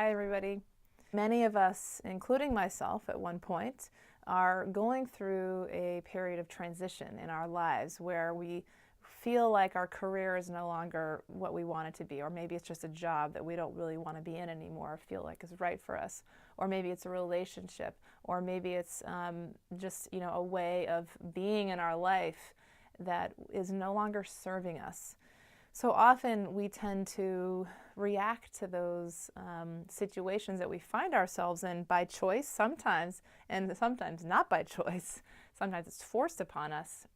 Hi, everybody. Many of us, including myself at one point, are going through a period of transition in our lives where we feel like our career is no longer what we want it to be, or maybe it's just a job that we don't really want to be in anymore, or feel like is right for us, or maybe it's a relationship, or maybe it's just a way of being in our life that is no longer serving us. So often we tend to react to those situations that we find ourselves in by choice sometimes, and sometimes not by choice. Sometimes it's forced upon us.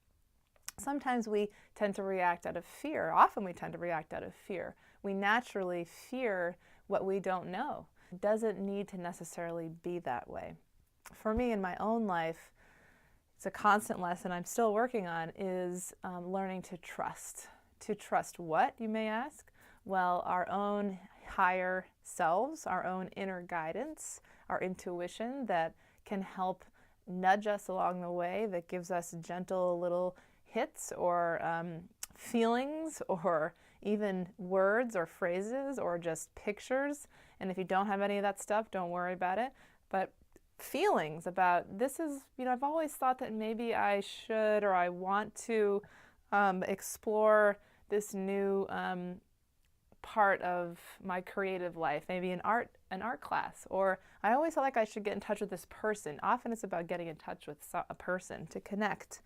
Sometimes we tend to react out of fear. Often we tend to react out of fear. We naturally fear what we don't know. It doesn't need to necessarily be that way. For me in my own life, it's a constant lesson I'm still working on is learning to trust. To trust what, you may ask? Well, our own higher selves, our own inner guidance, our intuition that can help nudge us along the way, that gives us gentle little hits or feelings or even words or phrases or just pictures. And if you don't have any of that stuff, don't worry about it. But feelings about this is, I've always thought that maybe I should or I want to explore this new part of my creative life, maybe an art class, or I always felt like I should get in touch with this person. Often it's about getting in touch with a person to connect.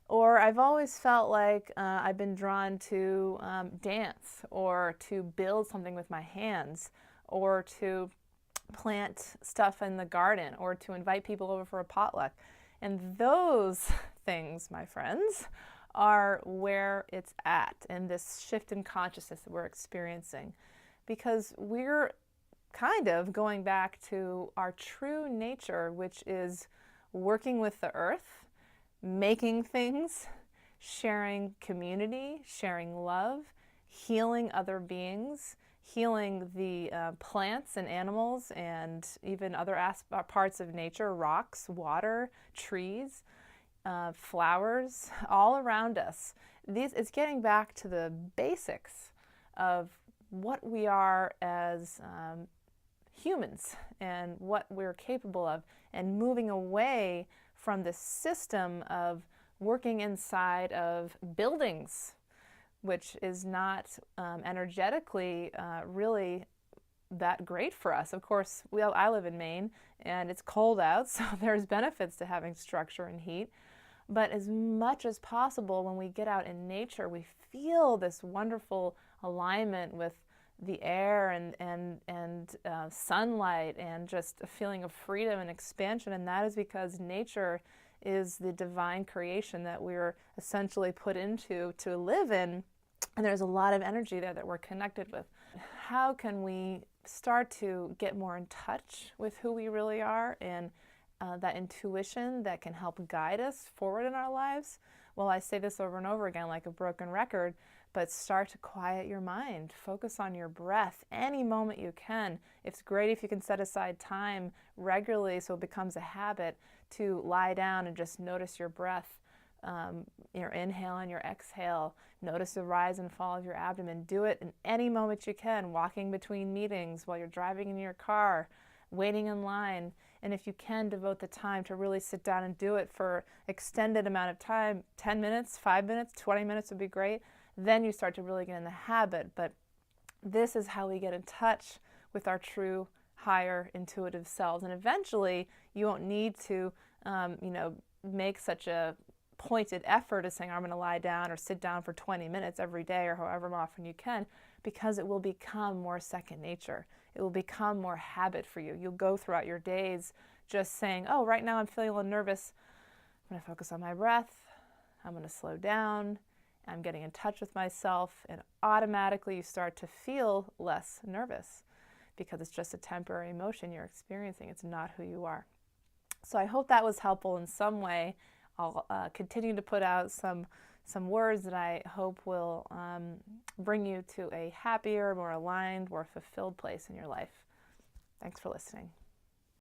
Or I've always felt like I've been drawn to dance or to build something with my hands or to plant stuff in the garden or to invite people over for a potluck. And those things, my friends, are where it's at in this shift in consciousness that we're experiencing, because we're kind of going back to our true nature, which is working with the earth, making things, sharing community, sharing love, healing other beings, healing the plants and animals and even other parts of nature, rocks, water, trees, flowers, all around us. It's getting back to the basics of what we are as humans and what we're capable of, and moving away from the system of working inside of buildings, which is not energetically really that great for us. Of course, I live in Maine and it's cold out, so there's benefits to having structure and heat. But as much as possible, when we get out in nature, we feel this wonderful alignment with the air and sunlight and just a feeling of freedom and expansion. And that is because nature is the divine creation that we're essentially put into to live in. And there's a lot of energy there that we're connected with. How can we start to get more in touch with who we really are and that intuition that can help guide us forward in our lives? Well, I say this over and over again like a broken record, but start to quiet your mind. Focus on your breath any moment you can. It's great if you can set aside time regularly so it becomes a habit to lie down and just notice your breath, your inhale and your exhale. Notice the rise and fall of your abdomen. Do it in any moment you can, walking between meetings, while you're driving in your car, waiting in line. And if you can, devote the time to really sit down and do it for extended amount of time, 10 minutes, 5 minutes, 20 minutes would be great. Then you start to really get in the habit. But this is how we get in touch with our true, higher, intuitive selves. And eventually, you won't need to, make such a pointed effort of saying, I'm going to lie down or sit down for 20 minutes every day or however often you can, because it will become more second nature. It will become more habit for you. You'll go throughout your days just saying, oh, right now I'm feeling a little nervous. I'm going to focus on my breath. I'm going to slow down. I'm getting in touch with myself, and automatically you start to feel less nervous because it's just a temporary emotion you're experiencing. It's not who you are. So I hope that was helpful in some way. I'll continue to put out some words that I hope will bring you to a happier, more aligned, more fulfilled place in your life. Thanks for listening.